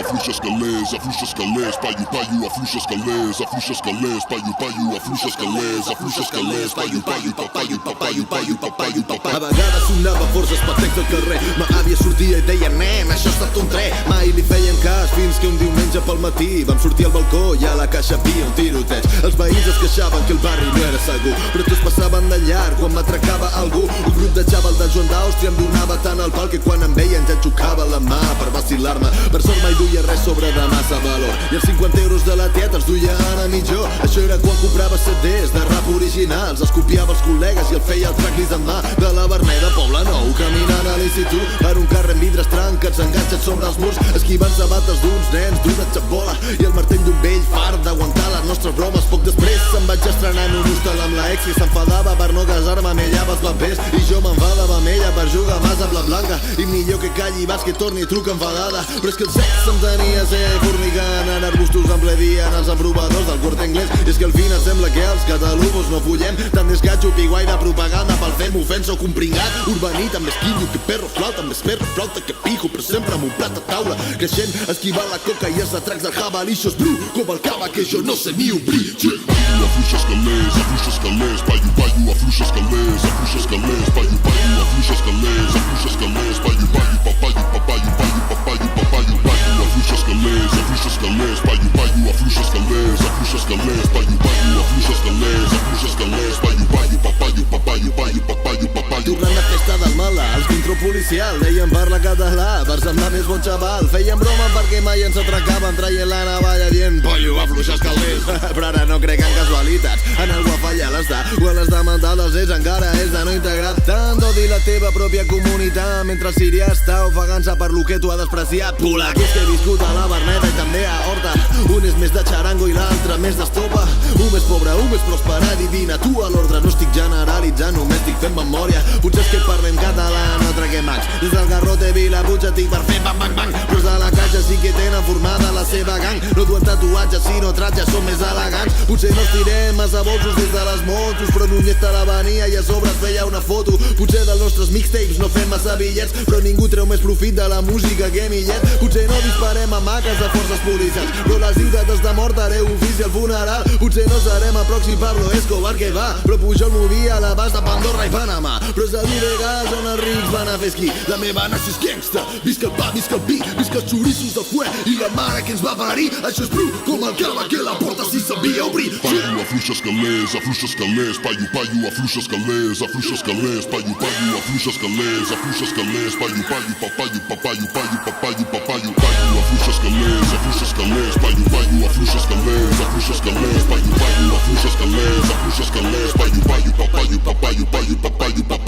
afluixes calés, paio, afluixes calés, paio, afluixes calés, paio. A vegades sonava força espectacle del carrer. Ma àvia sortia i deia, nen, això ha estat un tren. Mai li feien cas fins que un diumenge pel matí vam sortir al balcó i a la caixa havia un tiroteig. Els veïns es queixaven que el barri no era segur, però tots passaven de llarg quan m'atracava algú. Un grup de xaval del Joan d'Àustria em donava tant el pal que quan em veien ja xocava la mà per vacilar-me. Per sort mai duia res sobre de massa valor i els 50 euros de la tieta els duia a mitjó. Això era quan comprava CDs de rap originals, els copiava els col·legues i el feia el tracklist en mà. De la Verneda, Poble Nou, caminant a l'institut per un carrer amb vidres trencats enganxats sobre els murs, esquivant sabates d'uns nens d'una xabola i el martell d'un vell fart d'aguantar les nostres bromes. Poc després se'm vaig estrenar en un hostal amb la ex i s'enfadava per no casar-me amb ella pels papers i jo m'enfadava amb ella per jugar mas amb la blanca. I millor que calli vas que torni i truca enfadada. Però és que el sexe em tenia ser formigant en arbustos en ple dia en els emprovadors del Corte Inglés. I és que al final sembla que els catalubos no follem tant des catxup i guai de propaganda pel fem ofensa o compringat urbanita, més quillo que perro flauta, més perro flauta que pijo, però sempre amb un plat a taula creixent, esquivant la coca i els atracs del jabalí. Això és bru, com el cava que jo no sé ni obrir. Paio, afluixes calés, paio, afluixes calés, paio, afluixes calés, paio, afluixes calés, paio, paio, afluixes calés, paio, afluixes calés, paio. Tornant a festa del malalt, intro policial, deien parla català per semblar més bon xaval. Feien broma perquè mai ens atracaven traient la navalla dient pollo, afluixes calés. Però ara no crec en casualitats, en algú ha fallat l'està o en les de mental dels és encara és de no integrar tant d'odi la teva pròpia comunitat mentre el sirià està ofegant-se per lo que tu ha despreciat. Polac, és que he viscut a la Verneda i també a Horta, un és més de xarango i l'altre més d'estopa, un més pobre, un més prosperat i dina tu a l'ordre. No estic generalitzant, només estic fent memòria. Potser és que parlem català, no traguem mags. Des del Garrot Vila Puig estic per fer bang bang bang, però els de la caixa sí que tenen formada la seva gang. No duen tatuatges sinó tratges, són més elegants. Potser no estirem massa bolsos des de les motos, però Núñez te la venia i a sobre es feia una foto. Potser dels nostres mixtapes no fem massa bitllets, però ningú treu més profit de la música que Millet. Potser no disparem a maques de forces policials, però les ciutats de mort hereu ofici al funeral. Potser no serem a pròxim Pablo Escobar que va, però Pujol movia l'abast de Pandorra i Panamà. Però és a l'Ibegas on els rics van a fer esquí. La meva nació és gangsta, visca el pa, visca el vi, visca els xoriços del fuet i la mare que ens va parir. Això és bru, com el cava que la porta si sabia obrir. Paio, afluixes calés, paio, afluixes calés, paio, afluixes calés, paio, afluixes calés, paio, paio, afluixes calés, paio, afluixes calés, paio, afluixes calés, paio, paio,